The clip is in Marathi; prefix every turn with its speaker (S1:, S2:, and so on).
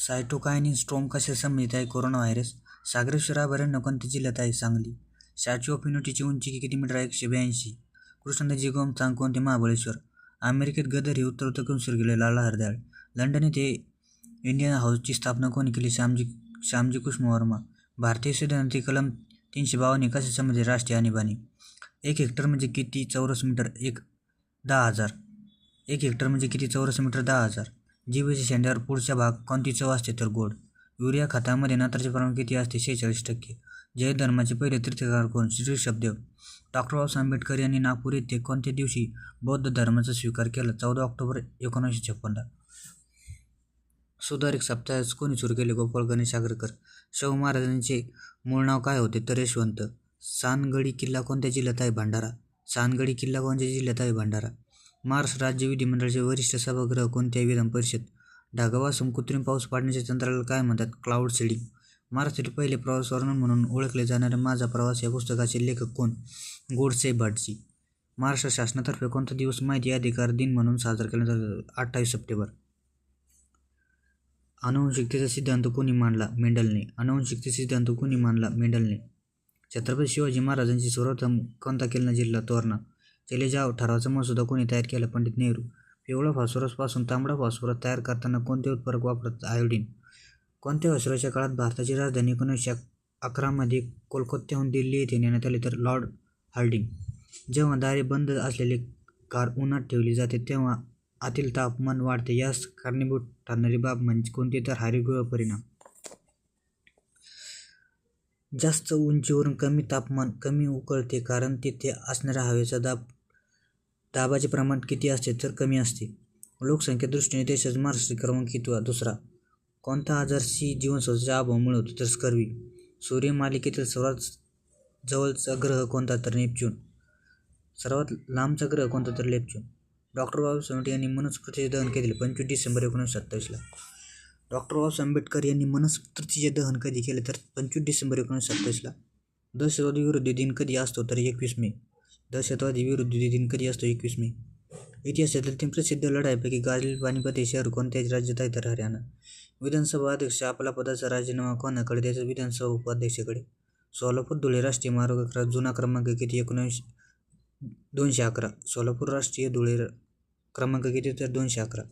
S1: सायटोकायनिन स्ट्रोम कसे संबंधित आहे? Corona virus. सागरेश्वर अभयारण्य कोणत्या जिल्ह्यात आहे? सांगली. स्टॅच्यू ऑफ युनिटीची उंची किती मीटर आहे? 182. कृष्णनदी गोमचांग कोणते? महाबळेश्वर. अमेरिकेत गदर ही उत्तरोत्तर सुरू केले लाला हरदयाळ. लंडन येथे इंडियन हाऊसची स्थापना कोणी केली? श्यामजी कृष्ण वर्मा. भारतीय संविधानातील कलम 352 कसे संबंधित? राष्ट्रीय आणीबाणी. 1 हेक्टर म्हणजे किती चौरस मीटर? 10,000. 1 हेक्टर म्हणजे किती चौरस मीटर? 10,000. जिभेच्या शेंड्यावर पुढचा भाग कोणती चव असते? तर गोड. युरिया खतामध्ये नत्राचे प्रमाण किती असते? 46%. जैन धर्माचे पहिले तीर्थंकर कोण? श्री ऋषभदेव. डॉक्टर बाबासाहेब आंबेडकर यांनी नागपूर येथे कोणत्या दिवशी बौद्ध धर्माचा स्वीकार केला? 14 ऑक्टोबर 1956. सुधारित साप्ताहिक कोणी सुरू केले? गोपाळ गणेश आगरकर. शाहू महाराजांचे मूळ नाव काय होते? तर यशवंत. सानगडी किल्ला कोणत्या जिल्ह्यात आहे? भंडारा. सानगडी किल्ला कोणत्या जिल्ह्यात आहे? भंडारा. महाराष्ट्र राज्य विधिमंडळाचे वरिष्ठ सभागृह कोणत्या? विधान परिषद. ढगावासून कृत्रिम पाऊस पाडण्याच्या तंत्राला काय म्हणतात? Cloud seeding. महाराष्ट्रातील पहिले प्रवास वर्णन म्हणून ओळखले जाणारे माझा प्रवास या पुस्तकाचे लेखक कोण? गोडसे भटजी. महाराष्ट्र शासनातर्फे कोणता दिवस माहिती अधिकार दिन म्हणून साजरा केला जातो? 28 सप्टेंबर. आनुवंशिकतेचा सिद्धांत कोणी मांडला? मेंडलने. आनुवंशिकतेचा सिद्धांत कोणी मांडला? मेंडलने. छत्रपती शिवाजी महाराजांची सर्वप्रथम कोणता किल्ला जिल्हा? तोरणा. चले जाव ठरावाचा मसुदा कोणी तयार केला? पंडित नेहरू. पिवळा फॉस्फरसपासून तांबडा फॉस्फरस तयार करताना कोणते उत्पादक वापरतात? आयोडीन. कोणत्या वायसरॉयच्या काळात भारताची राजधानी 1911 मध्ये कोलकात्याहून दिल्ली येथे नेण्यात आली? तर लॉर्ड हार्डिंग. जेव्हा दारे बंद असलेली कार उन्हात ठेवली जाते तेव्हा आतील तापमान वाढते, यास कारणीभूत ठरणारी बाब म्हणजे कोणती? तर हरितगृह परिणाम. जास्त उंचीवरून कमी तापमान कमी उकळते कारण तिथे असणाऱ्या हवेचा दाबाचे प्रमाण किती असते? तर कमी असते. लोकसंख्या दृष्टीने देशाचा महाराष्ट्र क्रमांक कितवा? 2रा. कोणता आजार सी जीवनसत्वाच्या अभावामुळे होतो? तर स्कर्वी. सूर्यमालिकेतील सर्वात जवळचा ग्रह कोणता? तर नेपच्यून. सर्वात लांबचा ग्रह कोणता? तर नेपच्यून. डॉक्टर बाबासाहेब आंबेडकर यांनी मनुस्मृतीचे दहन कधी केले? 25 डिसेंबर 1927. डॉक्टर बाबासाहेब आंबेडकर यांनी मनुस्मृतीचे दहन कधी केले? तर 25 डिसेंबर 1927. दहशतवादी विरोधी दिन कधी असतो? तर 21 मे. दहशतवादी विरोधी दिन कधी असतो? 21 मे. इतिहासातील 3 प्रसिद्ध लढाईपैकी गाजलेले पानिपत हे शहर कोणत्या राज्यात आहे? तर हरियाणा. विधानसभा अध्यक्ष आपला पदाचा राजीनामा कोणाकडे द्यायचा? विधानसभा उपाध्यक्षाकडे. सोलापूर धुळे राष्ट्रीय मार्ग जुना क्रमांक किती? 211. सोलापूर राष्ट्रीय धुळे क्रमांक किती? तर 211.